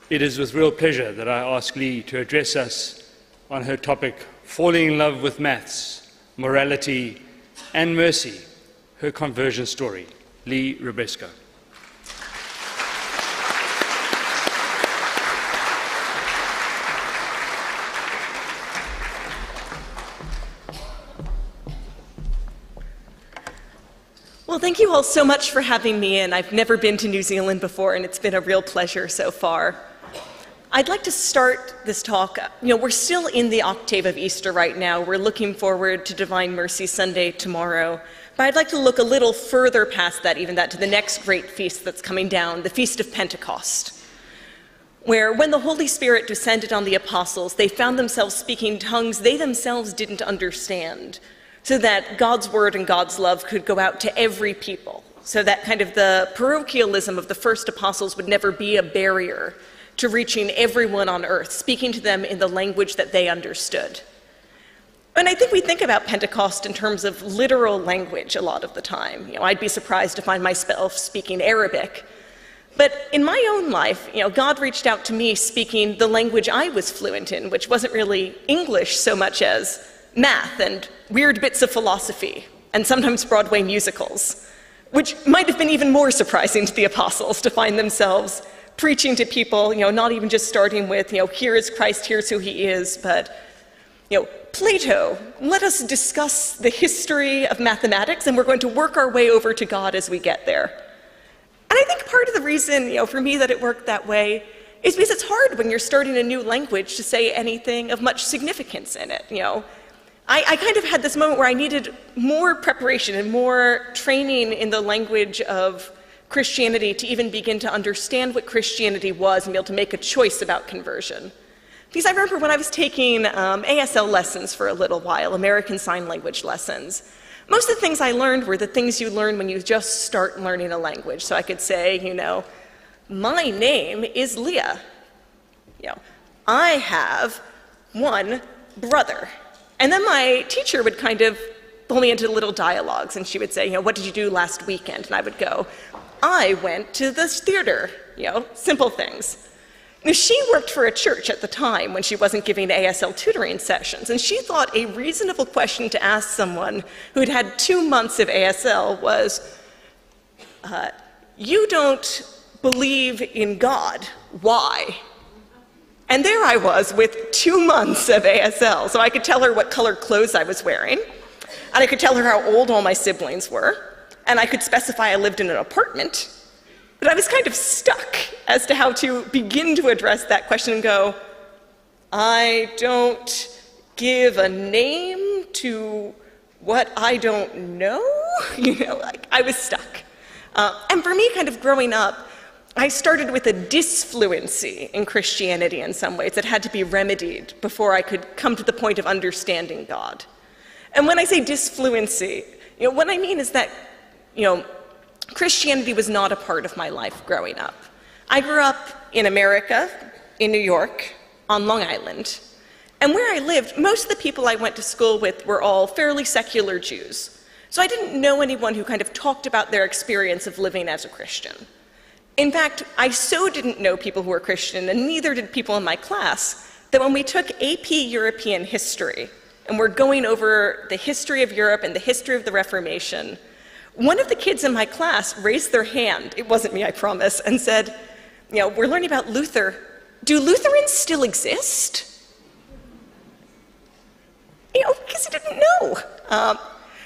It is with real pleasure that I ask Lee to address us on her topic, Falling in Love with Maths, Morality and Mercy, her conversion story. Leah Libresco. Well, thank you all so much for having me in. I've never been to New Zealand before, and it's been a real pleasure so far. I'd like to start this talk, we're still in the octave of Easter right now. We're looking forward to Divine Mercy Sunday tomorrow. But I'd like to look a little further past that, even that, to the next great feast that's coming down, the Feast of Pentecost, where when the Holy Spirit descended on the apostles, they found themselves speaking tongues they themselves didn't understand, so that God's word and God's love could go out to every people, so that kind of the parochialism of the first apostles would never be a barrier to reaching everyone on earth, speaking to them in the language that they understood. And I think we think about Pentecost in terms of literal language a lot of the time. I'd be surprised to find myself speaking Arabic. But in my own life, God reached out to me speaking the language I was fluent in, which wasn't really English so much as math and weird bits of philosophy, and sometimes Broadway musicals, which might have been even more surprising to the apostles to find themselves preaching to people, not even just starting with, here is Christ, here's who he is, but, Plato, let us discuss the history of mathematics, and we're going to work our way over to God as we get there. And I think part of the reason, for me that it worked that way is because it's hard when you're starting a new language to say anything of much significance in it, I kind of had this moment where I needed more preparation and more training in the language of Christianity to even begin to understand what Christianity was and be able to make a choice about conversion. Because I remember when I was taking ASL lessons for a little while, American Sign Language lessons, most of the things I learned were the things you learn when you just start learning a language. So I could say, my name is Leah. I have one brother. And then my teacher would kind of pull me into little dialogues, and she would say, what did you do last weekend? And I would go, I went to the theater, simple things. Now, she worked for a church at the time when she wasn't giving ASL tutoring sessions, and she thought a reasonable question to ask someone who'd had 2 months of ASL was, you don't believe in God, why? And there I was with 2 months of ASL, so I could tell her what color clothes I was wearing, and I could tell her how old all my siblings were, and I could specify I lived in an apartment, but I was kind of stuck as to how to begin to address that question and go, I don't give a name to what I don't know? I was stuck. And for me, kind of growing up, I started with a disfluency in Christianity in some ways that had to be remedied before I could come to the point of understanding God. And when I say disfluency, what I mean is that, Christianity was not a part of my life growing up. I grew up in America, in New York, on Long Island. And where I lived, most of the people I went to school with were all fairly secular Jews. So I didn't know anyone who kind of talked about their experience of living as a Christian. In fact, I so didn't know people who were Christian, and neither did people in my class, that when we took AP European history, and we're going over the history of Europe and the history of the Reformation, one of the kids in my class raised their hand, it wasn't me, I promise, and said, we're learning about Luther. Do Lutherans still exist? Because he didn't know.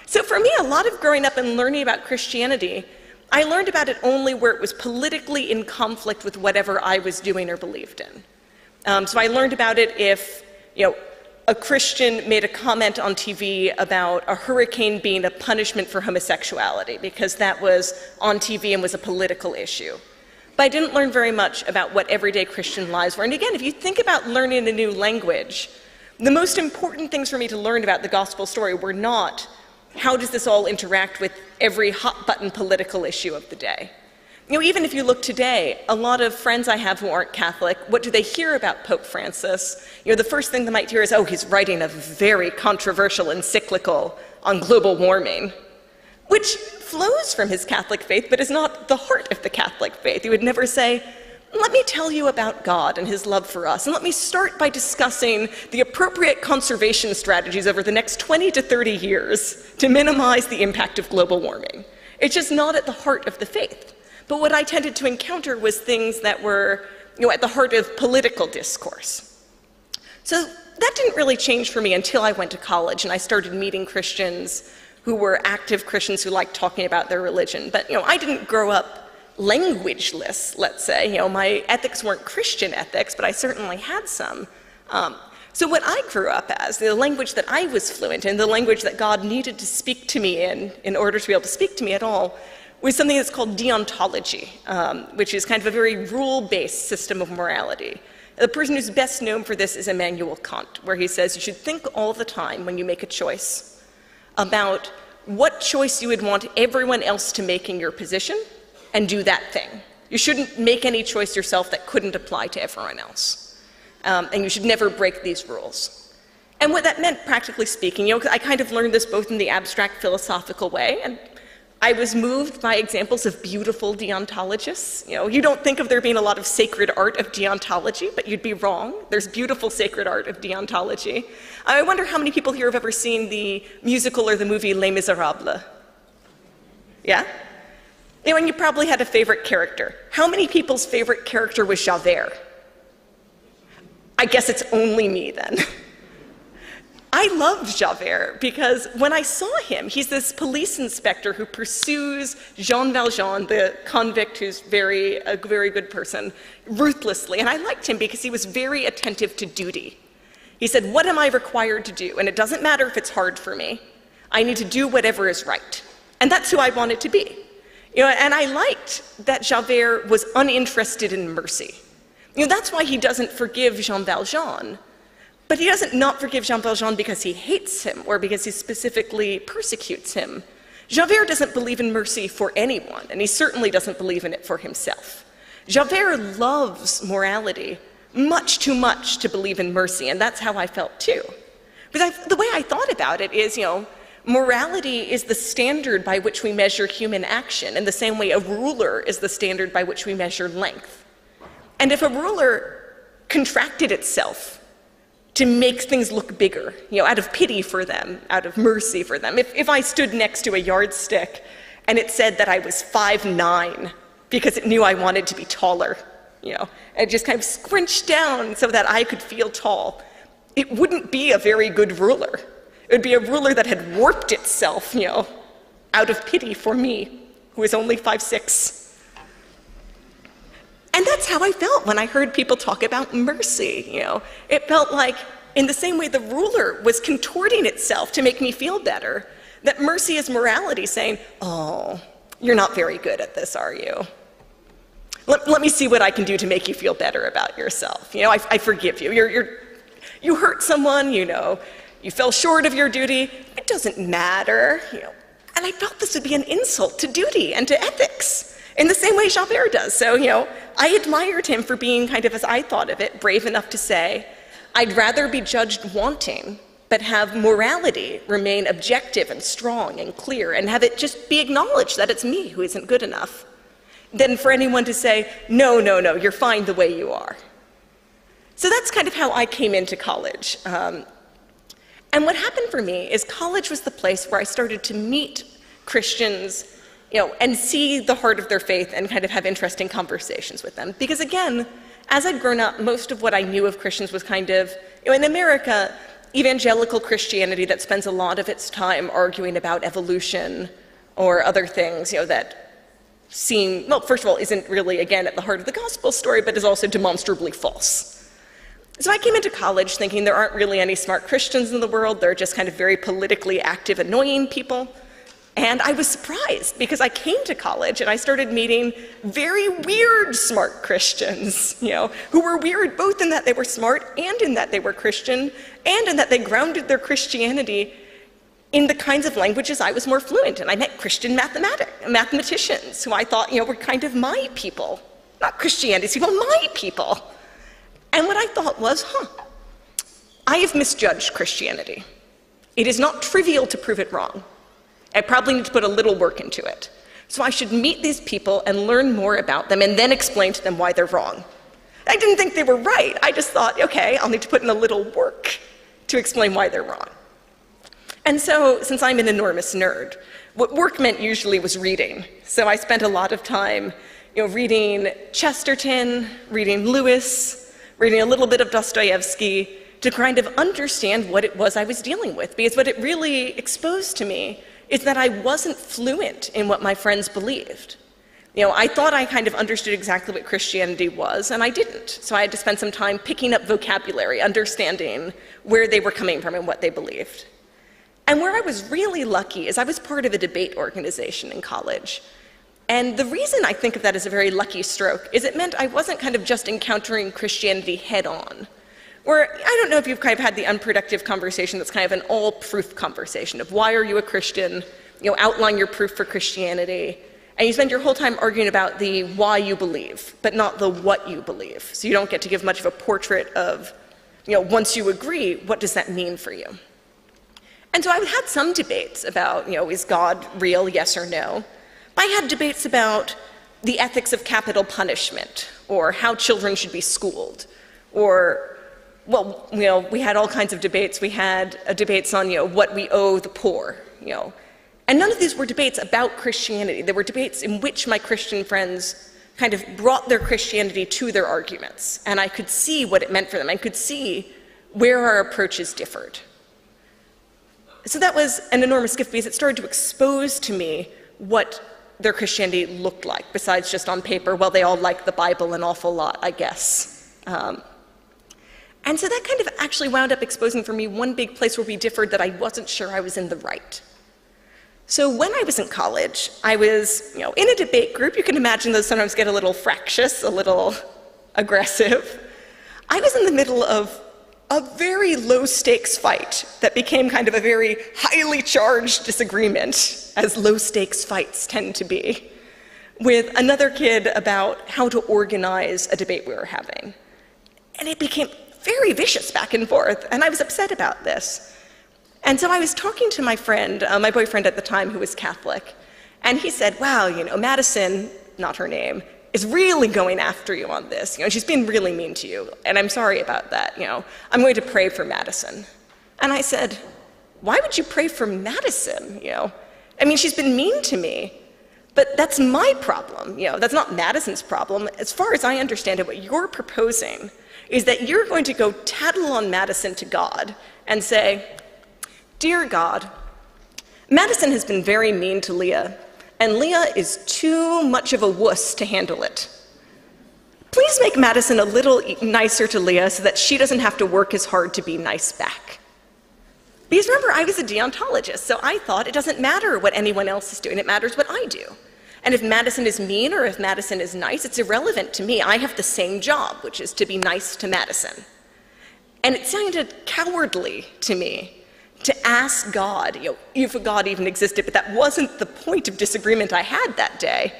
So for me, a lot of growing up and learning about Christianity, I learned about it only where it was politically in conflict with whatever I was doing or believed in. So I learned about it if, a Christian made a comment on TV about a hurricane being a punishment for homosexuality, because that was on TV and was a political issue. But I didn't learn very much about what everyday Christian lives were. And again, if you think about learning a new language, the most important things for me to learn about the gospel story were not how does this all interact with every hot-button political issue of the day. Even if you look today, a lot of friends I have who aren't Catholic, what do they hear about Pope Francis? The first thing they might hear is, oh, he's writing a very controversial encyclical on global warming, which flows from his Catholic faith, but is not the heart of the Catholic faith. He would never say, let me tell you about God and his love for us, and let me start by discussing the appropriate conservation strategies over the next 20 to 30 years to minimize the impact of global warming. It's just not at the heart of the faith. But what I tended to encounter was things that were, at the heart of political discourse. So that didn't really change for me until I went to college and I started meeting Christians who were active Christians who liked talking about their religion. But I didn't grow up languageless, let's say. My ethics weren't Christian ethics, but I certainly had some. So what I grew up as, the language that I was fluent in, the language that God needed to speak to me in order to be able to speak to me at all, was something that's called deontology, which is kind of a very rule-based system of morality. The person who's best known for this is Immanuel Kant, where he says you should think all the time when you make a choice about what choice you would want everyone else to make in your position and do that thing. You shouldn't make any choice yourself that couldn't apply to everyone else. And you should never break these rules. And what that meant, practically speaking, I kind of learned this both in the abstract philosophical way, and I was moved by examples of beautiful deontologists. You don't think of there being a lot of sacred art of deontology, but you'd be wrong. There's beautiful sacred art of deontology. I wonder how many people here have ever seen the musical or the movie Les Miserables? Yeah? And you probably had a favorite character. How many people's favorite character was Javert? I guess it's only me then. I loved Javert because when I saw him, he's this police inspector who pursues Jean Valjean, the convict who's a very good person, ruthlessly. And I liked him because he was very attentive to duty. He said, what am I required to do? And it doesn't matter if it's hard for me. I need to do whatever is right. And that's who I wanted to be. And I liked that Javert was uninterested in mercy. That's why he doesn't forgive Jean Valjean. But he doesn't not forgive Jean Valjean because he hates him or because he specifically persecutes him. Javert doesn't believe in mercy for anyone, and he certainly doesn't believe in it for himself. Javert loves morality much too much to believe in mercy, and that's how I felt too. Because the way I thought about it is, morality is the standard by which we measure human action, in the same way a ruler is the standard by which we measure length. And if a ruler contracted itself to make things look bigger, out of pity for them, out of mercy for them. If I stood next to a yardstick and it said that I was 5'9" because it knew I wanted to be taller, and just kind of squinched down so that I could feel tall, it wouldn't be a very good ruler. It would be a ruler that had warped itself, out of pity for me, who is only 5'6". And that's how I felt when I heard people talk about mercy. It felt like, in the same way the ruler was contorting itself to make me feel better, that mercy is morality saying, oh, you're not very good at this, are you? Let me see what I can do to make you feel better about yourself. I forgive you. You hurt someone, you fell short of your duty. It doesn't matter. And I felt this would be an insult to duty and to ethics, in the same way Javert does. So, I admired him for being kind of, as I thought of it, brave enough to say, I'd rather be judged wanting, but have morality remain objective and strong and clear, and have it just be acknowledged that it's me who isn't good enough, than for anyone to say, no, you're fine the way you are. So that's kind of how I came into college. And what happened for me is college was the place where I started to meet Christians and see the heart of their faith and kind of have interesting conversations with them. Because again, as I'd grown up, most of what I knew of Christians was kind of, in America, evangelical Christianity that spends a lot of its time arguing about evolution or other things, that seem, well, first of all, isn't really, again, at the heart of the gospel story, but is also demonstrably false. So I came into college thinking there aren't really any smart Christians in the world, they're just kind of very politically active, annoying people. And I was surprised because I came to college and I started meeting very weird smart Christians, who were weird both in that they were smart and in that they were Christian and in that they grounded their Christianity in the kinds of languages I was more fluent in. I met Christian mathematicians who I thought, were kind of my people, not Christianity's people, my people. And what I thought was, I have misjudged Christianity. It is not trivial to prove it wrong. I probably need to put a little work into it. So I should meet these people and learn more about them and then explain to them why they're wrong. I didn't think they were right. I just thought, okay, I'll need to put in a little work to explain why they're wrong. And so, since I'm an enormous nerd, what work meant usually was reading. So I spent a lot of time reading Chesterton, reading Lewis, reading a little bit of Dostoevsky to kind of understand what it was I was dealing with. Because what it really exposed to me is that I wasn't fluent in what my friends believed. I thought I kind of understood exactly what Christianity was, and I didn't. So I had to spend some time picking up vocabulary, understanding where they were coming from and what they believed. And where I was really lucky is I was part of a debate organization in college. And the reason I think of that as a very lucky stroke is it meant I wasn't kind of just encountering Christianity head on. Or I don't know if you've kind of had the unproductive conversation that's kind of an all-proof conversation of why are you a Christian, outline your proof for Christianity, and you spend your whole time arguing about the why you believe, but not the what you believe. So you don't get to give much of a portrait of, once you agree, what does that mean for you? And so I had some debates about, is God real, yes or no? I had debates about the ethics of capital punishment, or how children should be schooled, or, well, we had all kinds of debates. We had debates on, what we owe the poor, And none of these were debates about Christianity. They were debates in which my Christian friends kind of brought their Christianity to their arguments, and I could see what it meant for them. I could see where our approaches differed. So that was an enormous gift because it started to expose to me what their Christianity looked like, besides just on paper, well, they all like the Bible an awful lot, I guess. And so that kind of actually wound up exposing for me one big place where we differed that I wasn't sure I was in the right. So when I was in college, I was in a debate group. You can imagine those sometimes get a little fractious, a little aggressive. I was in the middle of a very low-stakes fight that became kind of a very highly charged disagreement, as low-stakes fights tend to be, with another kid about how to organize a debate we were having. And it became very vicious back and forth, and I was upset about this. And so I was talking to my friend, my boyfriend at the time, who was Catholic, and he said, wow, Madison, not her name, is really going after you on this. She's been really mean to you, and I'm sorry about that. I'm going to pray for Madison. And I said, why would you pray for Madison? I mean, she's been mean to me, but that's my problem. That's not Madison's problem. As far as I understand it, what you're proposing is that you're going to go tattle on Madison to God and say, dear God, Madison has been very mean to Leah, and Leah is too much of a wuss to handle it. Please make Madison a little nicer to Leah so that she doesn't have to work as hard to be nice back. Because remember, I was a deontologist, so I thought it doesn't matter what anyone else is doing, it matters what I do. And if Madison is mean or if Madison is nice, it's irrelevant to me. I have the same job, which is to be nice to Madison. And it sounded cowardly to me to ask God, if God even existed, but that wasn't the point of disagreement I had that day.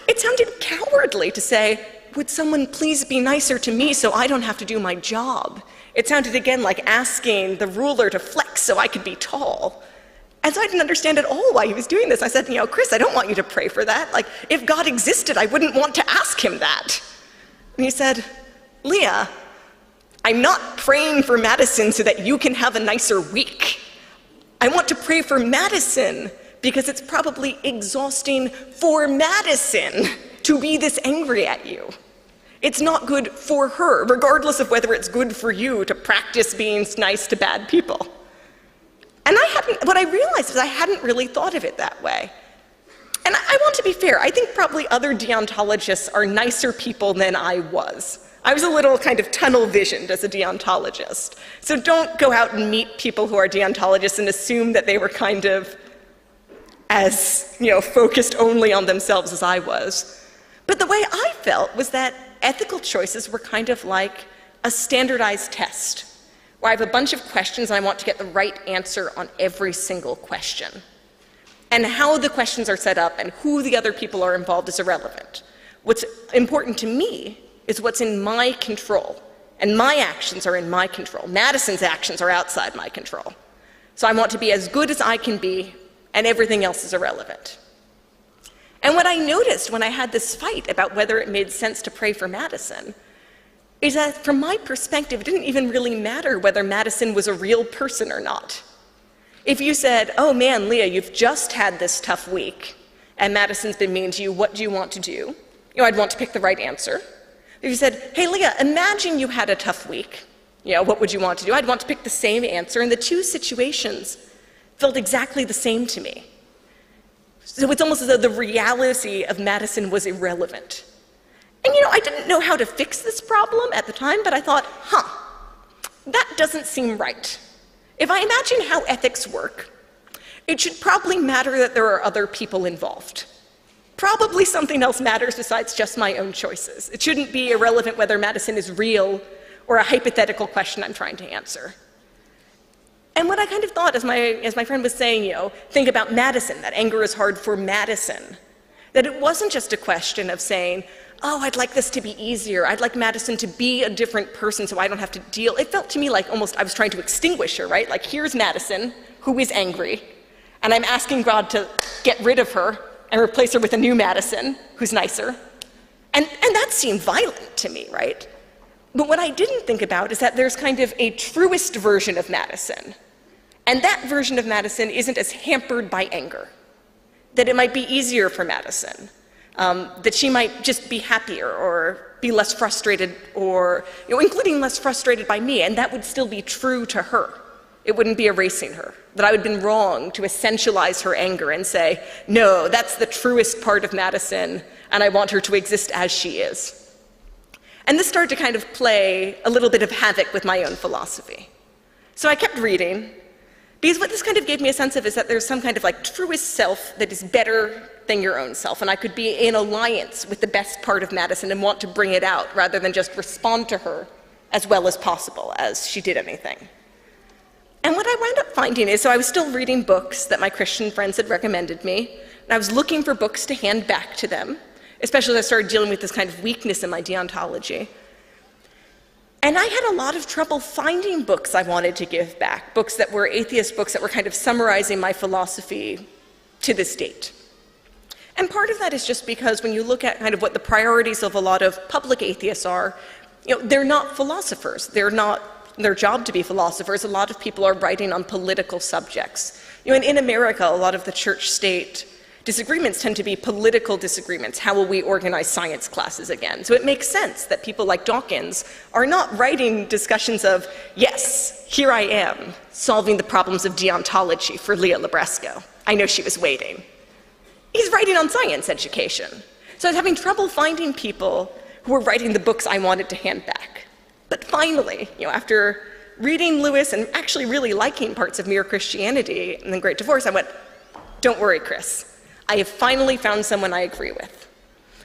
It sounded cowardly to say, would someone please be nicer to me so I don't have to do my job? It sounded again like asking the ruler to flex so I could be tall. And so I didn't understand at all why he was doing this. I said, Chris, I don't want you to pray for that. Like, if God existed, I wouldn't want to ask him that. And he said, Leah, I'm not praying for Madison so that you can have a nicer week. I want to pray for Madison because it's probably exhausting for Madison to be this angry at you. It's not good for her, regardless of whether it's good for you to practice being nice to bad people. And what I realized is I hadn't really thought of it that way. And I want to be fair, I think probably other deontologists are nicer people than I was. I was a little kind of tunnel visioned as a deontologist. So don't go out and meet people who are deontologists and assume that they were kind of as, focused only on themselves as I was. But the way I felt was that ethical choices were kind of like a standardized test, where I have a bunch of questions and I want to get the right answer on every single question. And how the questions are set up and who the other people are involved is irrelevant. What's important to me is what's in my control, and my actions are in my control. Madison's actions are outside my control. So I want to be as good as I can be, and everything else is irrelevant. And what I noticed when I had this fight about whether it made sense to pray for Madison is that from my perspective, it didn't even really matter whether Madison was a real person or not. If you said, oh man, Leah, you've just had this tough week, and Madison's been mean to you, what do you want to do? I'd want to pick the right answer. If you said, hey Leah, imagine you had a tough week, what would you want to do? I'd want to pick the same answer, and the two situations felt exactly the same to me. So it's almost as though the reality of Madison was irrelevant. And I didn't know how to fix this problem at the time, but I thought, that doesn't seem right. If I imagine how ethics work, it should probably matter that there are other people involved. Probably something else matters besides just my own choices. It shouldn't be irrelevant whether Madison is real or a hypothetical question I'm trying to answer. And what I kind of thought, as my friend was saying, think about Madison, that anger is hard for Madison, that it wasn't just a question of saying, oh, I'd like this to be easier. I'd like Madison to be a different person so I don't have to deal. It felt to me like almost I was trying to extinguish her, right? Like, here's Madison, who is angry, and I'm asking God to get rid of her and replace her with a new Madison, who's nicer. And that seemed violent to me, right? But what I didn't think about is that there's kind of a truest version of Madison. And that version of Madison isn't as hampered by anger. That it might be easier for Madison. That she might just be happier or be less frustrated or, including less frustrated by me, and that would still be true to her. It wouldn't be erasing her. That I would have been wrong to essentialize her anger and say, no, that's the truest part of Madison, and I want her to exist as she is. And this started to kind of play a little bit of havoc with my own philosophy. So I kept reading, because what this kind of gave me a sense of is that there's some kind of truest self that is better than your own self, and I could be in alliance with the best part of Madison and want to bring it out rather than just respond to her as well as possible as she did anything. And what I wound up finding is, so I was still reading books that my Christian friends had recommended me, and I was looking for books to hand back to them, especially as I started dealing with this kind of weakness in my deontology. And I had a lot of trouble finding books I wanted to give back, books that were atheist books that were kind of summarizing my philosophy to this date. And part of that is just because when you look at kind of what the priorities of a lot of public atheists are, they're not philosophers. They're not their job to be philosophers. A lot of people are writing on political subjects. And in America, a lot of the church-state disagreements tend to be political disagreements. How will we organize science classes again? So it makes sense that people like Dawkins are not writing discussions of, yes, here I am, solving the problems of deontology for Leah Libresco. I know she was waiting. He's writing on science education. So I was having trouble finding people who were writing the books I wanted to hand back. But finally, after reading Lewis and actually really liking parts of Mere Christianity and the Great Divorce, I went, don't worry, Chris. I have finally found someone I agree with.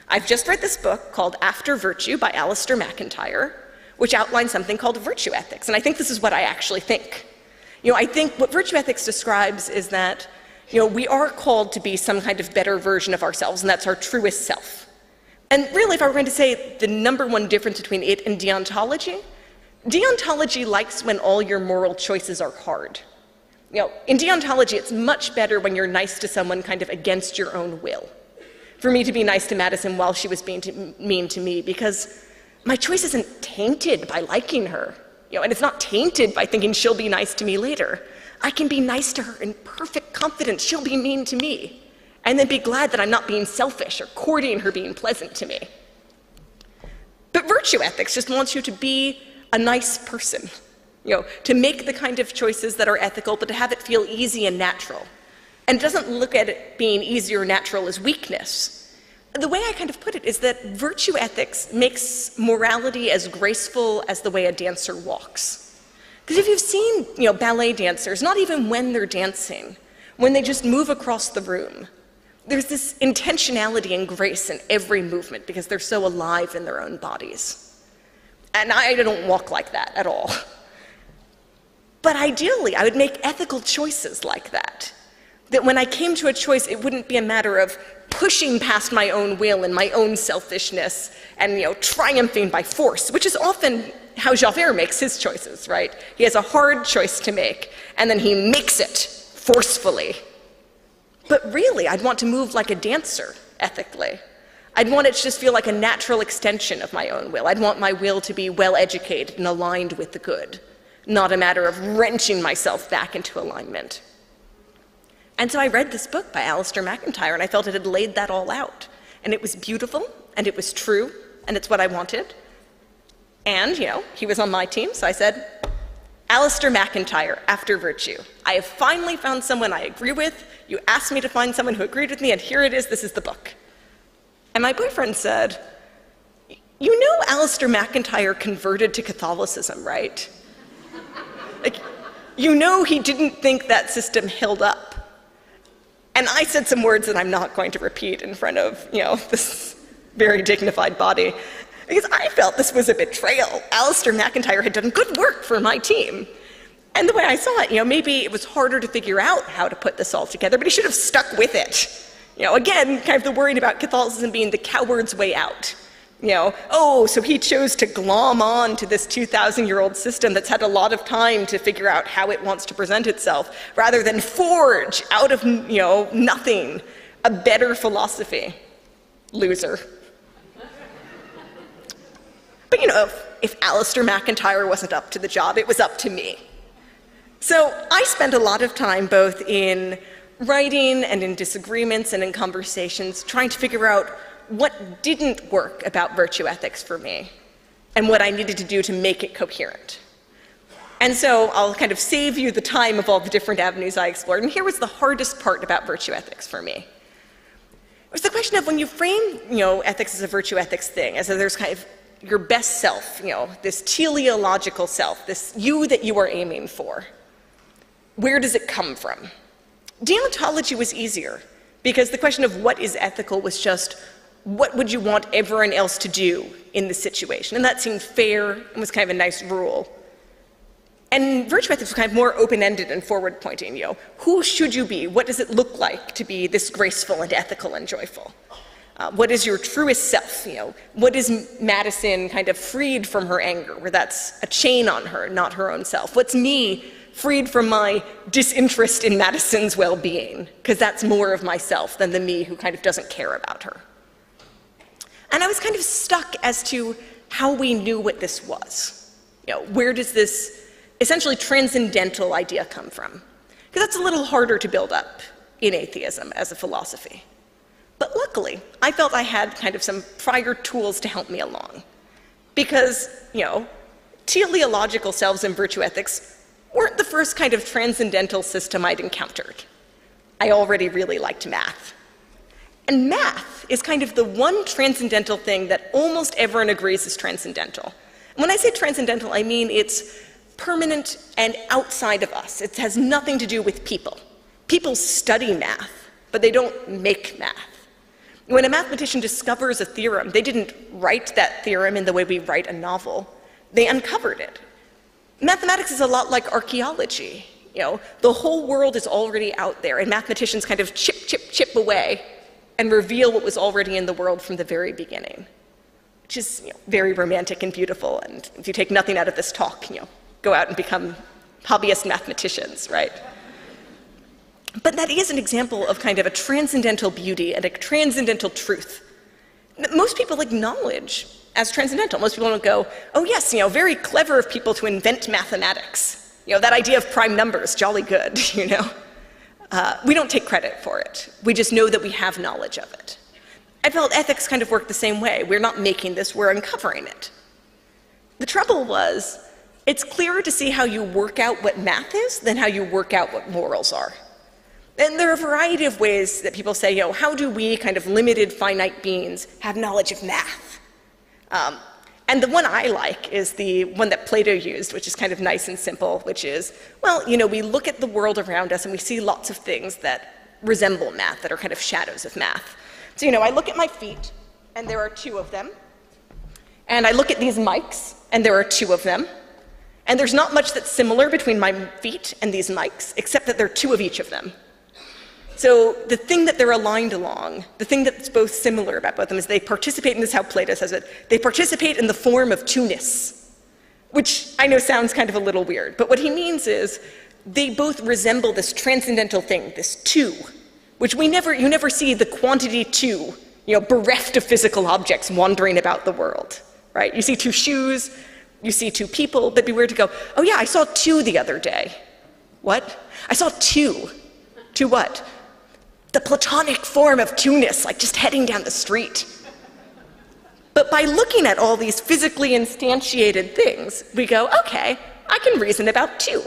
I've just read this book called After Virtue by Alistair McIntyre, which outlines something called virtue ethics. And I think this is what I actually think. I think what virtue ethics describes is that we are called to be some kind of better version of ourselves, and that's our truest self. And really, if I were going to say the number one difference between it and deontology, deontology likes when all your moral choices are hard. In deontology, it's much better when you're nice to someone kind of against your own will. For me to be nice to Madison while she was being mean to me, because my choice isn't tainted by liking her, and it's not tainted by thinking she'll be nice to me later. I can be nice to her in perfect confidence she'll be mean to me, and then be glad that I'm not being selfish or courting her being pleasant to me. But virtue ethics just wants you to be a nice person, to make the kind of choices that are ethical, but to have it feel easy and natural. And it doesn't look at it being easy or natural as weakness. The way I kind of put it is that virtue ethics makes morality as graceful as the way a dancer walks. Because if you've seen, ballet dancers, not even when they're dancing, when they just move across the room, there's this intentionality and grace in every movement because they're so alive in their own bodies. And I don't walk like that at all. But ideally, I would make ethical choices like that. That when I came to a choice, it wouldn't be a matter of pushing past my own will and my own selfishness and, triumphing by force, which is often how Javert makes his choices, right? He has a hard choice to make, and then he makes it forcefully. But really, I'd want to move like a dancer ethically. I'd want it to just feel like a natural extension of my own will. I'd want my will to be well-educated and aligned with the good, not a matter of wrenching myself back into alignment. And so I read this book by Alistair McIntyre, and I felt it had laid that all out. And it was beautiful, and it was true, and it's what I wanted. And, he was on my team, so I said, Alistair McIntyre, After Virtue. I have finally found someone I agree with. You asked me to find someone who agreed with me, and here it is, this is the book. And my boyfriend said, you know Alistair McIntyre converted to Catholicism, right? He didn't think that system held up. And I said some words that I'm not going to repeat in front of, this very dignified body, because I felt this was a betrayal. Alistair McIntyre had done good work for my team. And the way I saw it, maybe it was harder to figure out how to put this all together, but he should have stuck with it. Again, kind of the worrying about Catholicism being the coward's way out. So he chose to glom on to this 2,000-year-old system that's had a lot of time to figure out how it wants to present itself, rather than forge out of, nothing a better philosophy. Loser. But if Alistair McIntyre wasn't up to the job, it was up to me. So I spent a lot of time both in writing and in disagreements and in conversations trying to figure out what didn't work about virtue ethics for me and what I needed to do to make it coherent. And so I'll kind of save you the time of all the different avenues I explored. And here was the hardest part about virtue ethics for me. It was the question of when you frame, ethics as a virtue ethics thing, as though there's kind of your best self, this teleological self, this you that you are aiming for. Where does it come from? Deontology was easier, because the question of what is ethical was just, what would you want everyone else to do in this situation? And that seemed fair and was kind of a nice rule. And virtue ethics was kind of more open-ended and forward-pointing. Who should you be? What does it look like to be this graceful and ethical and joyful? What is your truest self? What is Madison kind of freed from her anger, where that's a chain on her, not her own self? What's me freed from my disinterest in Madison's well-being, because that's more of myself than the me who kind of doesn't care about her? And I was kind of stuck as to how we knew what this was. Where does this essentially transcendental idea come from? Because that's a little harder to build up in atheism as a philosophy. But luckily, I felt I had kind of some prior tools to help me along. Because, teleological selves in virtue ethics weren't the first kind of transcendental system I'd encountered. I already really liked math. And math is kind of the one transcendental thing that almost everyone agrees is transcendental. And when I say transcendental, I mean it's permanent and outside of us. It has nothing to do with people. People study math, but they don't make math. When a mathematician discovers a theorem, they didn't write that theorem in the way we write a novel. They uncovered it. Mathematics is a lot like archaeology. The whole world is already out there, and mathematicians kind of chip away and reveal what was already in the world from the very beginning, which is very romantic and beautiful. And if you take nothing out of this talk, go out and become hobbyist mathematicians, right? But that is an example of kind of a transcendental beauty and a transcendental truth that most people acknowledge as transcendental. Most people don't go, oh yes, very clever of people to invent mathematics. That idea of prime numbers, jolly good, We don't take credit for it. We just know that we have knowledge of it. I felt ethics kind of work the same way. We're not making this, we're uncovering it. The trouble was, it's clearer to see how you work out what math is than how you work out what morals are. And there are a variety of ways that people say, how do we, kind of limited, finite beings, have knowledge of math? And the one I like is the one that Plato used, which is kind of nice and simple, which is, well, we look at the world around us and we see lots of things that resemble math, that are kind of shadows of math. So, I look at my feet, and there are 2 of them. And I look at these mics, and there are 2 of them. And there's not much that's similar between my feet and these mics, except that there are 2 of each of them. So the thing that they're aligned along, the thing that's both similar about both of them is they participate, and this is how Plato says it, they participate in the form of two-ness, which I know sounds kind of a little weird, but what he means is they both resemble this transcendental thing, this two, which you never see the quantity 2 bereft of physical objects wandering about the world, right? You see two shoes, you see two people, but it'd be weird to go, oh yeah, I saw two the other day. What? I saw two. Two what? The platonic form of two-ness, like just heading down the street. But by looking at all these physically instantiated things, we go, okay, I can reason about two.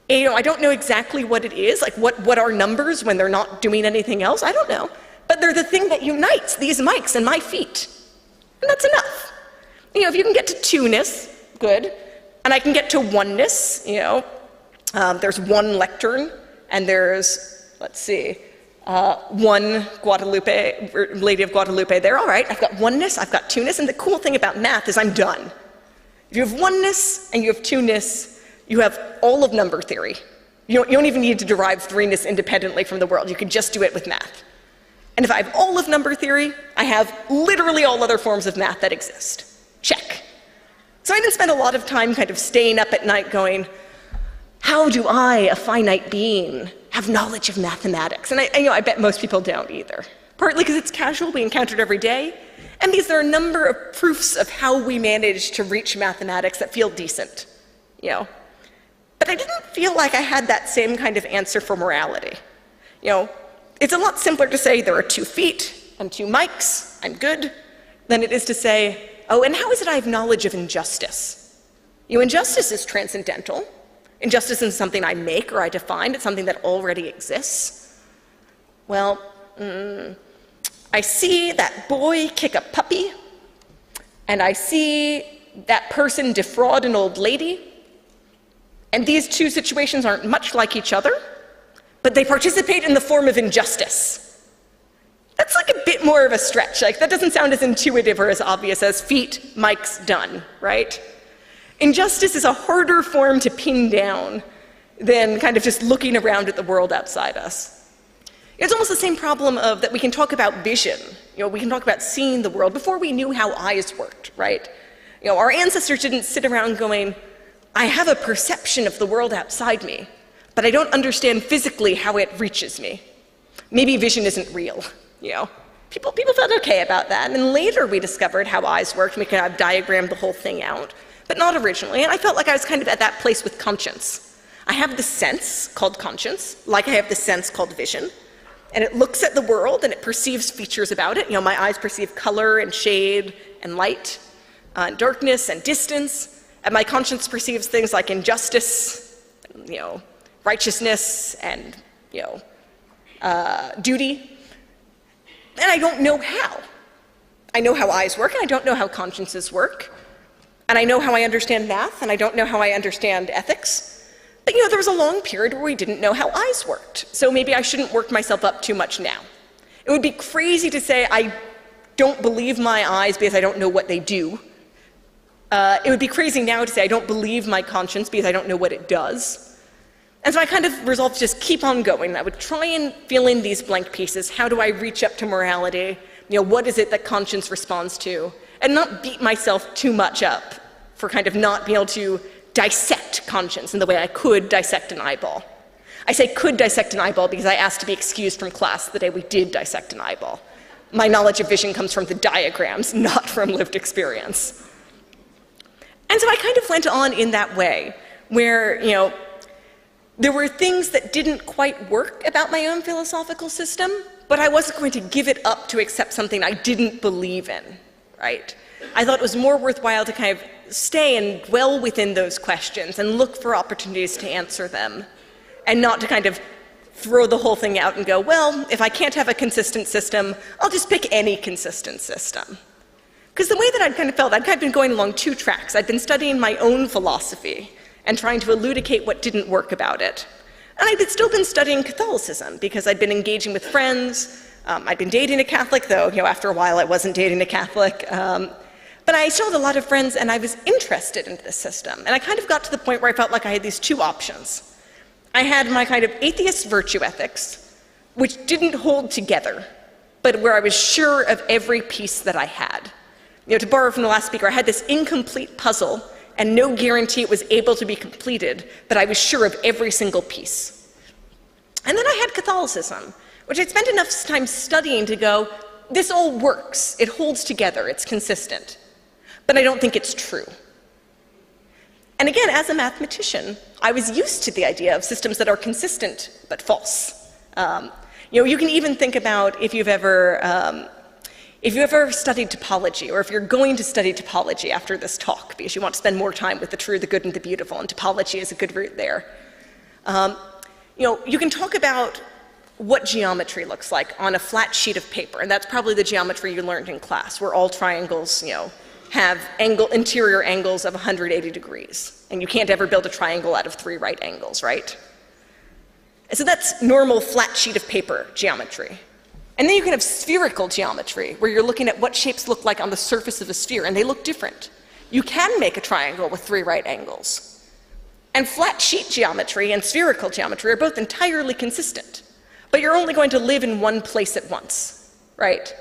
And, I don't know exactly what it is, like what are numbers when they're not doing anything else? I don't know. But they're the thing that unites these mics and my feet. And that's enough. If you can get to two-ness, good. And I can get to oneness, there's one lectern, and there's, let's see, one Guadalupe, Lady of Guadalupe there. All right, I've got oneness, I've got two-ness, and the cool thing about math is I'm done. If you have oneness and you have two-ness, you have all of number theory. You don't even need to derive three-ness independently from the world. You can just do it with math. And if I have all of number theory, I have literally all other forms of math that exist. Check. So I didn't spend a lot of time kind of staying up at night going, how do I, a finite being, have knowledge of mathematics? And I bet most people don't either. Partly because it's casual, we encounter it every day, and because there are a number of proofs of how we manage to reach mathematics that feel decent, But I didn't feel like I had that same kind of answer for morality. It's a lot simpler to say there are 2 feet and 2 mics, I'm good, than it is to say, oh, and how is it I have knowledge of injustice? Injustice is transcendental. Injustice isn't something I make or I define, it's something that already exists. Well, I see that boy kick a puppy, and I see that person defraud an old lady, and these two situations aren't much like each other, but they participate in the form of injustice. That's like a bit more of a stretch. Like, that doesn't sound as intuitive or as obvious as feet, mics, done, right? Injustice is a harder form to pin down than kind of just looking around at the world outside us. It's almost the same problem of that we can talk about vision. We can talk about seeing the world before we knew how eyes worked, right? Our ancestors didn't sit around going, I have a perception of the world outside me, but I don't understand physically how it reaches me. Maybe vision isn't real, People felt okay about that, and then later we discovered how eyes worked, and we kind of diagrammed the whole thing out, but not originally, and I felt like I was kind of at that place with conscience. I have the sense called conscience, like I have the sense called vision, and it looks at the world and it perceives features about it. My eyes perceive color and shade and light, and darkness and distance, and my conscience perceives things like injustice, righteousness, and duty. And I don't know how. I know how eyes work, and I don't know how consciences work. And I know how I understand math, and I don't know how I understand ethics. But there was a long period where we didn't know how eyes worked. So maybe I shouldn't work myself up too much now. It would be crazy to say I don't believe my eyes because I don't know what they do. It would be crazy now to say I don't believe my conscience because I don't know what it does. And so I kind of resolved to just keep on going. I would try and fill in these blank pieces. How do I reach up to morality? What is it that conscience responds to? And not beat myself too much up for kind of not being able to dissect conscience in the way I could dissect an eyeball. I say could dissect an eyeball because I asked to be excused from class the day we did dissect an eyeball. My knowledge of vision comes from the diagrams, not from lived experience. And so I kind of went on in that way, where, there were things that didn't quite work about my own philosophical system, but I wasn't going to give it up to accept something I didn't believe in, right? I thought it was more worthwhile to kind of stay and dwell within those questions and look for opportunities to answer them, and not to kind of throw the whole thing out and go, well, if I can't have a consistent system, I'll just pick any consistent system. Because the way that I'd kind of felt, I'd kind of been going along 2 tracks. I'd been studying my own philosophy and trying to elucidate what didn't work about it. And I'd still been studying Catholicism because I'd been engaging with friends. I'd been dating a Catholic, though after a while I wasn't dating a Catholic. But I still had a lot of friends, and I was interested in this system. And I kind of got to the point where I felt like I had these 2 options. I had my kind of atheist virtue ethics, which didn't hold together, but where I was sure of every piece that I had. To borrow from the last speaker, I had this incomplete puzzle and no guarantee it was able to be completed, but I was sure of every single piece. And then I had Catholicism, which I'd spent enough time studying to go, this all works, it holds together, it's consistent, but I don't think it's true. And again, as a mathematician, I was used to the idea of systems that are consistent but false. You can even think about if you've ever studied topology, or if you're going to study topology after this talk, because you want to spend more time with the true, the good, and the beautiful, and topology is a good route there. You can talk about what geometry looks like on a flat sheet of paper, and that's probably the geometry you learned in class, where all triangles, have interior angles of 180 degrees, and you can't ever build a triangle out of 3 right angles, right? And so that's normal flat sheet of paper geometry. And then you can have spherical geometry, where you're looking at what shapes look like on the surface of a sphere, and they look different. You can make a triangle with 3 right angles. And flat sheet geometry and spherical geometry are both entirely consistent, but you're only going to live in one place at once, right?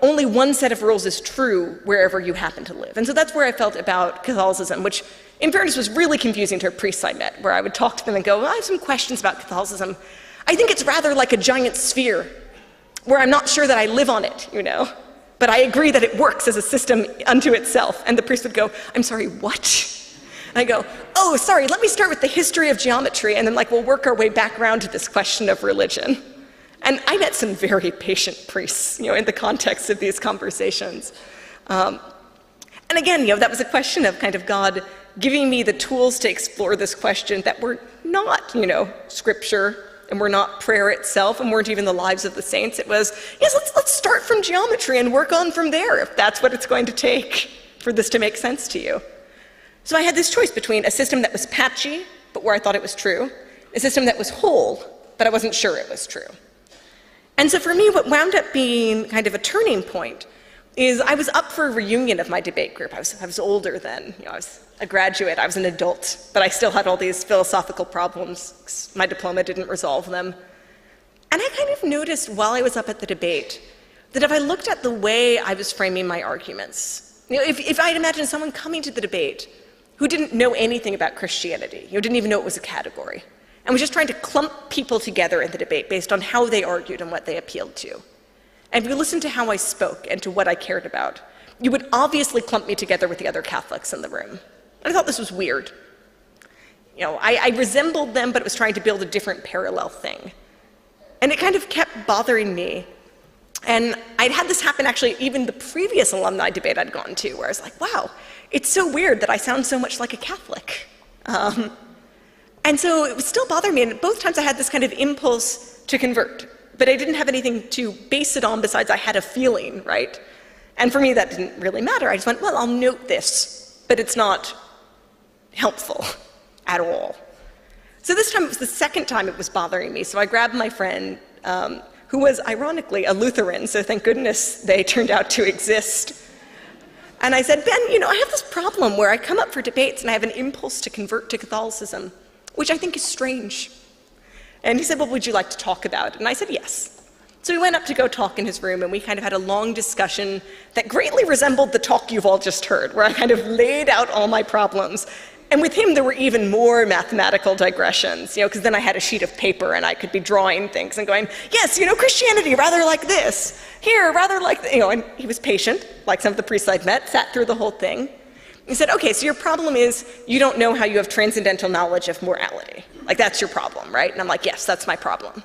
Only one set of rules is true wherever you happen to live. And so that's where I felt about Catholicism, which in fairness was really confusing to priests I met, where I would talk to them and go, well, I have some questions about Catholicism. I think it's rather like a giant sphere, where I'm not sure that I live on it, but I agree that it works as a system unto itself. And the priest would go, I'm sorry, what? And I go, oh, sorry, let me start with the history of geometry, and then we'll work our way back around to this question of religion. And I met some very patient priests, in the context of these conversations. And again, that was a question of kind of God giving me the tools to explore this question that were not, scripture, and were not prayer itself, and weren't even the lives of the saints. It was, yes, let's start from geometry and work on from there, if that's what it's going to take for this to make sense to you. So I had this choice between a system that was patchy, but where I thought it was true, a system that was whole, but I wasn't sure it was true. And so for me, what wound up being kind of a turning point is I was up for a reunion of my debate group. I was older then. I was a graduate, I was an adult, but I still had all these philosophical problems 'cause my diploma didn't resolve them. And I kind of noticed while I was up at the debate that if I looked at the way I was framing my arguments, if I'd imagine someone coming to the debate who didn't know anything about Christianity, didn't even know it was a category, and was just trying to clump people together in the debate based on how they argued and what they appealed to. And if you listened to how I spoke and to what I cared about, you would obviously clump me together with the other Catholics in the room. And I thought this was weird. I resembled them, but it was trying to build a different parallel thing. And it kind of kept bothering me. And I'd had this happen actually even the previous alumni debate I'd gone to, where I was like, wow, it's so weird that I sound so much like a Catholic. And so it was still bothering me, and both times I had this kind of impulse to convert, but I didn't have anything to base it on besides I had a feeling, right? And for me, that didn't really matter. I just went, well, I'll note this, but it's not helpful at all. So this time, it was the second time it was bothering me, so I grabbed my friend, who was ironically a Lutheran, so thank goodness they turned out to exist. And I said, Ben, I have this problem where I come up for debates and I have an impulse to convert to Catholicism, which I think is strange. And he said, well, would you like to talk about it? And I said, yes. So we went up to go talk in his room, and we kind of had a long discussion that greatly resembled the talk you've all just heard, where I kind of laid out all my problems. And with him, there were even more mathematical digressions, because then I had a sheet of paper and I could be drawing things and going, yes, Christianity, rather like this. Here, rather like, and he was patient, like some of the priests I'd met, sat through the whole thing. He said, okay, so your problem is you don't know how you have transcendental knowledge of morality. That's your problem, right? And I'm like, yes, that's my problem.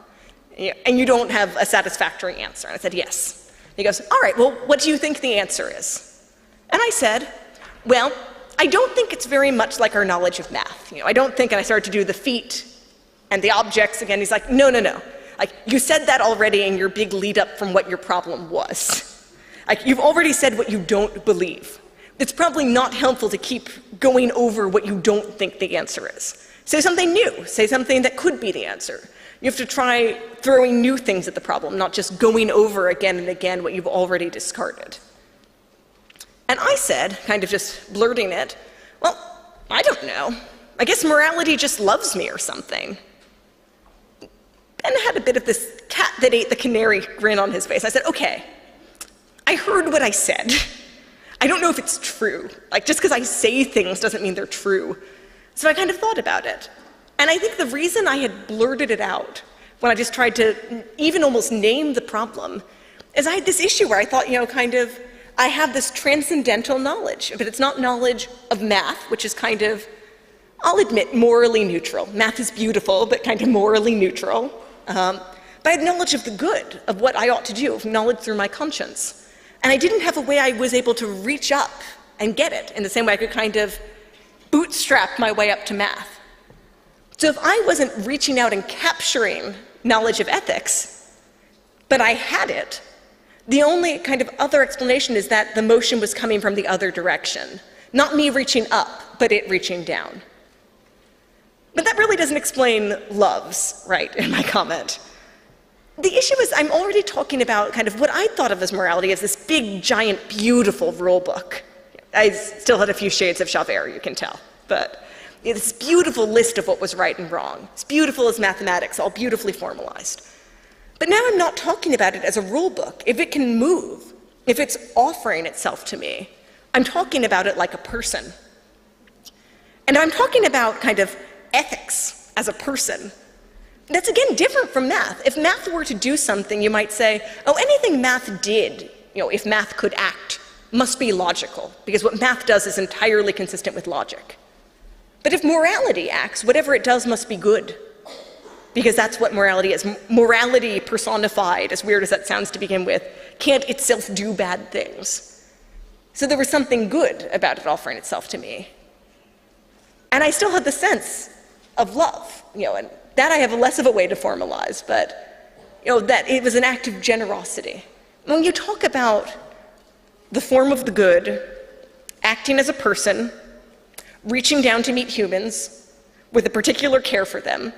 And you don't have a satisfactory answer. And I said, yes. He goes, all right, well, what do you think the answer is? And I said, well, I don't think it's very much like our knowledge of math. I don't think, and I started to do the feet and the objects again. He's like, no. You said that already in your big lead up from what your problem was. You've already said what you don't believe. It's probably not helpful to keep going over what you don't think the answer is. Say something new. Say something that could be the answer. You have to try throwing new things at the problem, not just going over again and again what you've already discarded. And I said, kind of just blurting it, well, I don't know. I guess morality just loves me or something. Ben had a bit of this cat that ate the canary grin on his face. I said, okay, I heard what I said. I don't know if it's true. Just because I say things doesn't mean they're true. So I kind of thought about it. And I think the reason I had blurted it out when I just tried to even almost name the problem is I had this issue where I thought, I have this transcendental knowledge, but it's not knowledge of math, which is kind of, I'll admit, morally neutral. Math is beautiful, but kind of morally neutral. But I had knowledge of the good, of what I ought to do, knowledge through my conscience. And I didn't have a way I was able to reach up and get it in the same way I could kind of bootstrap my way up to math. So if I wasn't reaching out and capturing knowledge of ethics, but I had it, the only kind of other explanation is that the motion was coming from the other direction. Not me reaching up, but it reaching down. But that really doesn't explain loves, right, in my comment. The issue is I'm already talking about kind of what I thought of as morality as this big, giant, beautiful rule book. I still had a few shades of Javert, you can tell, but this beautiful list of what was right and wrong. It's beautiful as mathematics, all beautifully formalized. But now I'm not talking about it as a rule book. If it can move, if it's offering itself to me, I'm talking about it like a person. And I'm talking about kind of ethics as a person. That's again different from math. If math were to do something, you might say, oh, anything math did, if math could act, must be logical, because what math does is entirely consistent with logic. But if morality acts, whatever it does must be good, because that's what morality is. Morality personified, as weird as that sounds to begin with, can't itself do bad things. So there was something good about it offering itself to me. And I still had the sense of love, and that I have less of a way to formalize, but that it was an act of generosity. When you talk about the form of the good, acting as a person, reaching down to meet humans with a particular care for them,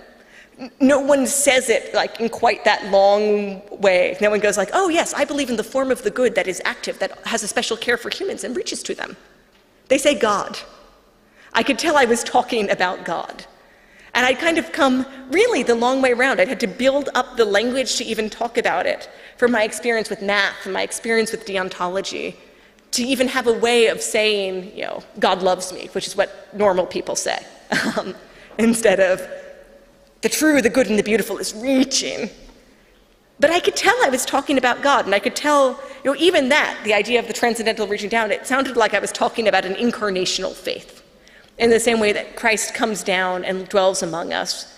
no one says it like in quite that long way. No one goes like, oh yes, I believe in the form of the good that is active, that has a special care for humans and reaches to them. They say God. I could tell I was talking about God. And I'd kind of come really the long way around. I'd had to build up the language to even talk about it, from my experience with math and my experience with deontology, to even have a way of saying, God loves me, which is what normal people say, instead of the true, the good, and the beautiful is reaching. But I could tell I was talking about God, and I could tell, even that, the idea of the transcendental reaching down, it sounded like I was talking about an incarnational faith, in the same way that Christ comes down and dwells among us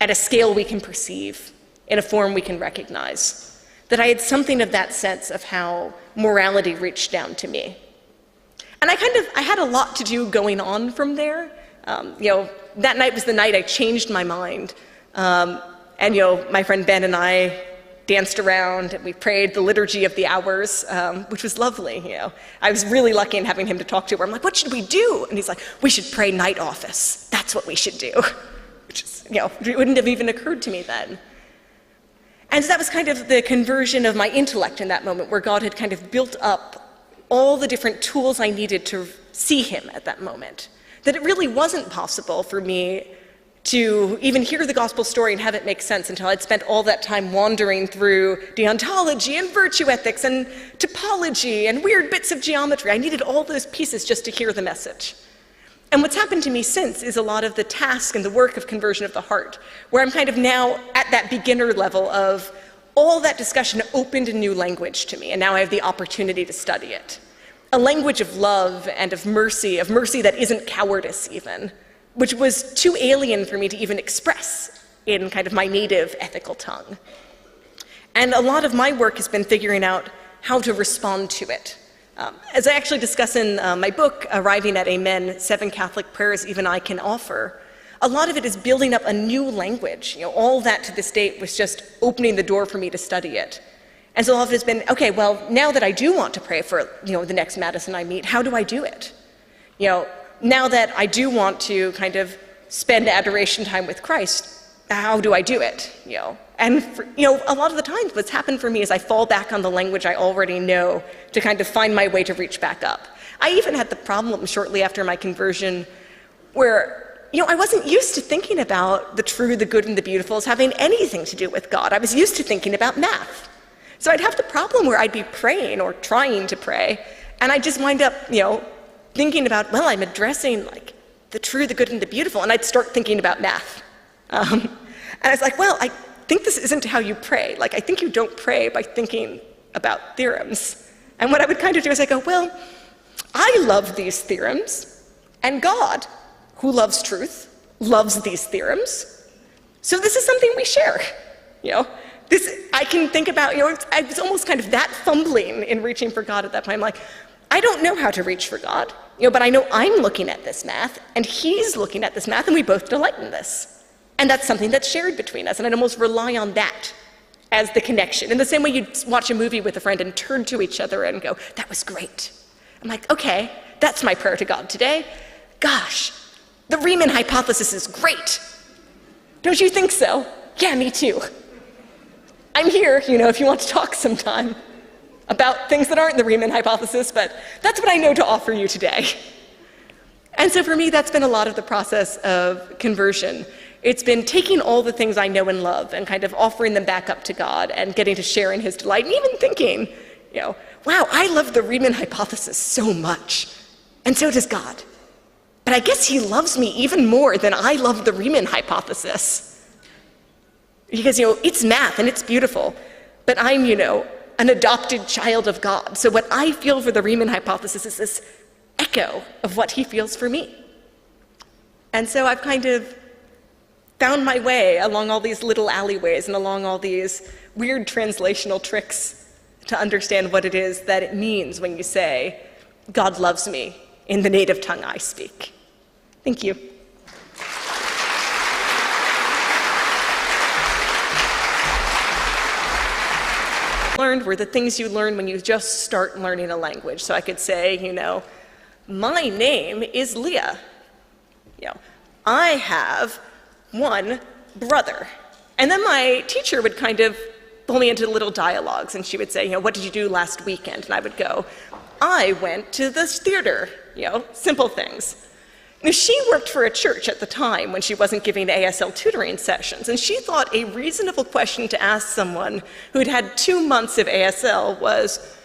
at a scale we can perceive, in a form we can recognize. That I had something of that sense of how morality reached down to me. And I had a lot to do going on from there. That night was the night I changed my mind. And my friend Ben and I danced around, and we prayed the Liturgy of the Hours, which was lovely. I was really lucky in having him to talk to, where I'm like, what should we do? And he's like, we should pray night office. That's what we should do. Which is, it wouldn't have even occurred to me then. And so that was kind of the conversion of my intellect in that moment, where God had kind of built up all the different tools I needed to see him at that moment. That it really wasn't possible for me to even hear the gospel story and have it make sense until I'd spent all that time wandering through deontology and virtue ethics and topology and weird bits of geometry. I needed all those pieces just to hear the message. And what's happened to me since is a lot of the task and the work of conversion of the heart, where I'm kind of now at that beginner level of all that discussion opened a new language to me, and now I have the opportunity to study it. A language of love and of mercy that isn't cowardice even, which was too alien for me to even express in kind of my native ethical tongue. And a lot of my work has been figuring out how to respond to it. As I actually discuss in my book, Arriving at Amen, 7 Catholic Prayers Even I Can Offer, a lot of it is building up a new language. All that to this date was just opening the door for me to study it. And so a lot of it has been, okay, well, now that I do want to pray for, the next Madison I meet, how do I do it? Now that I do want to kind of spend adoration time with Christ, how do I do it? And a lot of the times what's happened for me is I fall back on the language I already know to kind of find my way to reach back up. I even had the problem shortly after my conversion where, I wasn't used to thinking about the true, the good, and the beautiful as having anything to do with God. I was used to thinking about math. So I'd have the problem where I'd be praying or trying to pray, and I'd just wind up, thinking about, well, I'm addressing like the true, the good, and the beautiful, and I'd start thinking about math. And I was like, well, I think this isn't how you pray. Like, I think you don't pray by thinking about theorems. And what I would kind of do is I go, well, I love these theorems, and God, who loves truth, loves these theorems. So this is something we share. I can think about, I was almost kind of that fumbling in reaching for God at that point. I'm like, I don't know how to reach for God, but I know I'm looking at this math, and he's looking at this math, and we both delight in this. And that's something that's shared between us, and I'd almost rely on that as the connection. In the same way you'd watch a movie with a friend and turn to each other and go, that was great. I'm like, okay, that's my prayer to God today. Gosh, the Riemann hypothesis is great. Don't you think so? Yeah, me too. I'm here, if you want to talk sometime about things that aren't the Riemann hypothesis, but that's what I know to offer you today. And so for me, that's been a lot of the process of conversion. It's been taking all the things I know and love and kind of offering them back up to God and getting to share in his delight, and even thinking, wow, I love the Riemann hypothesis so much, and so does God. But I guess he loves me even more than I love the Riemann hypothesis. Because, it's math and it's beautiful, but I'm, an adopted child of God. So what I feel for the Riemann hypothesis is this echo of what he feels for me. And so I've kind of found my way along all these little alleyways and along all these weird translational tricks to understand what it is that it means when you say, God loves me in the native tongue I speak. Thank you. Learned were the things you learn when you just start learning a language. So I could say, my name is Leah. I have one brother. And then my teacher would kind of pull me into little dialogues, and she would say, what did you do last weekend? And I would go, I went to the theater, simple things. Now, she worked for a church at the time when she wasn't giving ASL tutoring sessions, and she thought a reasonable question to ask someone who had had 2 months of ASL was,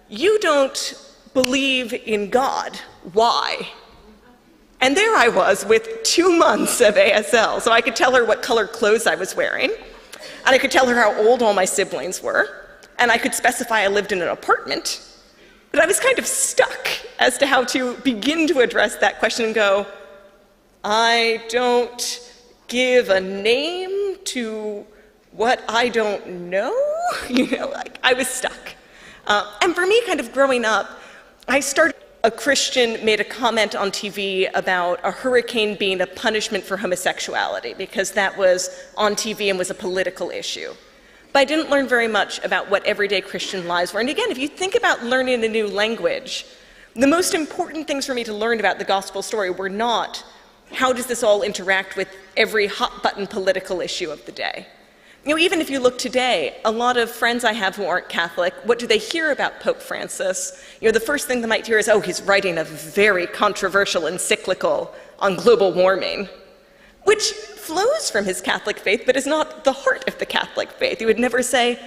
you don't believe in God, why? And there I was with 2 months of ASL, so I could tell her what color clothes I was wearing, and I could tell her how old all my siblings were, and I could specify I lived in an apartment. But I was kind of stuck as to how to begin to address that question and go, I don't give a name to what I don't know? I was stuck. And for me, kind of growing up, a Christian made a comment on TV about a hurricane being a punishment for homosexuality because that was on TV and was a political issue. But I didn't learn very much about what everyday Christian lives were. And again, if you think about learning a new language, the most important things for me to learn about the gospel story were not how does this all interact with every hot-button political issue of the day. Even if you look today, a lot of friends I have who aren't Catholic, what do they hear about Pope Francis? The first thing they might hear is, oh, he's writing a very controversial encyclical on global warming, which flows from his Catholic faith, but is not the heart of the Catholic faith. He would never say,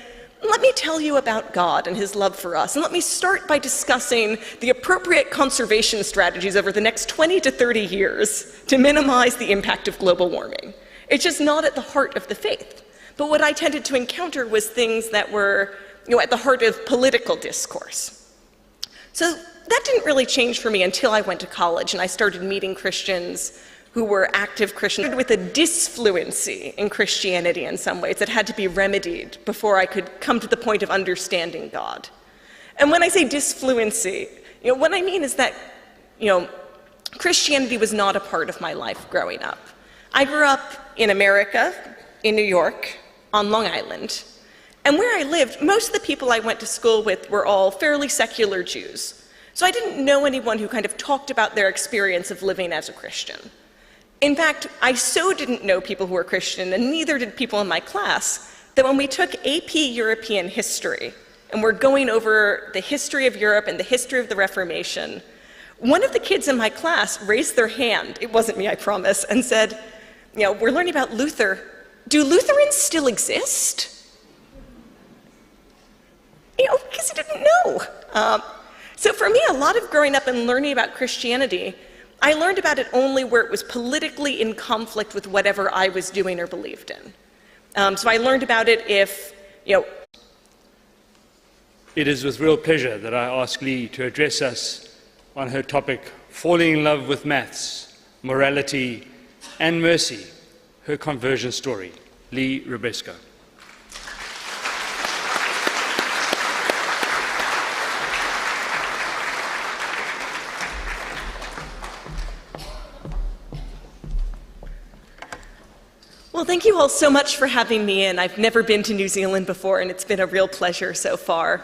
let me tell you about God and his love for us, and let me start by discussing the appropriate conservation strategies over the next 20 to 30 years to minimize the impact of global warming. It's just not at the heart of the faith. But what I tended to encounter was things that were, at the heart of political discourse. So that didn't really change for me until I went to college and I started meeting Christians who were active Christians with a disfluency in Christianity in some ways that had to be remedied before I could come to the point of understanding God. And when I say disfluency, what I mean is that, Christianity was not a part of my life growing up. I grew up in America, in New York, on Long Island. And where I lived, most of the people I went to school with were all fairly secular Jews. So I didn't know anyone who kind of talked about their experience of living as a Christian. In fact, I so didn't know people who were Christian, and neither did people in my class, that when we took AP European history, and we're going over the history of Europe and the history of the Reformation, one of the kids in my class raised their hand, it wasn't me, I promise, and said, we're learning about Luther. Do Lutherans still exist? Because he didn't know. So for me, a lot of growing up and learning about Christianity, I learned about it only where it was politically in conflict with whatever I was doing or believed in. So I learned about it if, It is with real pleasure that I ask Lee to address us on her topic, Falling in Love with Maths, Morality and Mercy, her conversion story. Leah Libresco. Well, thank you all so much for having me in. I've never been to New Zealand before, and it's been a real pleasure so far.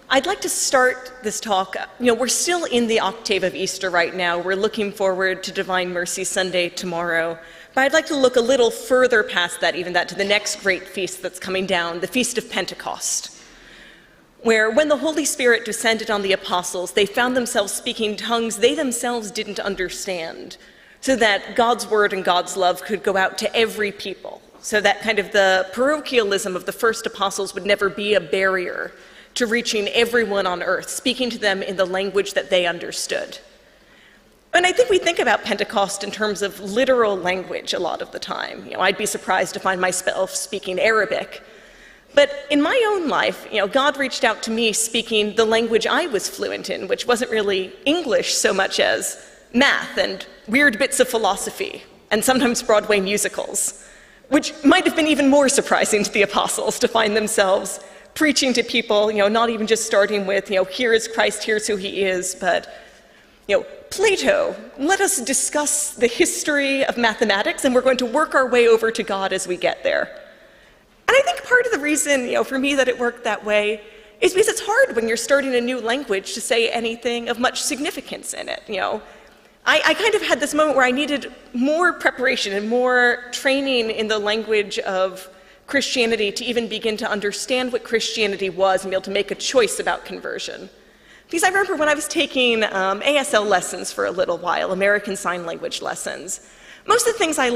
I'd like to start this talk, we're still in the octave of Easter right now. We're looking forward to Divine Mercy Sunday tomorrow. But I'd like to look a little further past that, even that, to the next great feast that's coming down, the Feast of Pentecost, where when the Holy Spirit descended on the apostles, they found themselves speaking tongues they themselves didn't understand, so that God's word and God's love could go out to every people, so that kind of the parochialism of the first apostles would never be a barrier to reaching everyone on earth, speaking to them in the language that they understood. And I think we think about Pentecost in terms of literal language a lot of the time. I'd be surprised to find myself speaking Arabic. But in my own life, God reached out to me speaking the language I was fluent in, which wasn't really English so much as math and weird bits of philosophy, and sometimes Broadway musicals, which might have been even more surprising to the apostles to find themselves preaching to people, not even just starting with, here is Christ, here's who he is, but, Plato, let us discuss the history of mathematics, and we're going to work our way over to God as we get there. And I think part of the reason, for me that it worked that way is because it's hard when you're starting a new language to say anything of much significance in it, I kind of had this moment where I needed more preparation and more training in the language of Christianity to even begin to understand what Christianity was and be able to make a choice about conversion. Because I remember when I was taking ASL lessons for a little while, American Sign Language lessons, most of the things I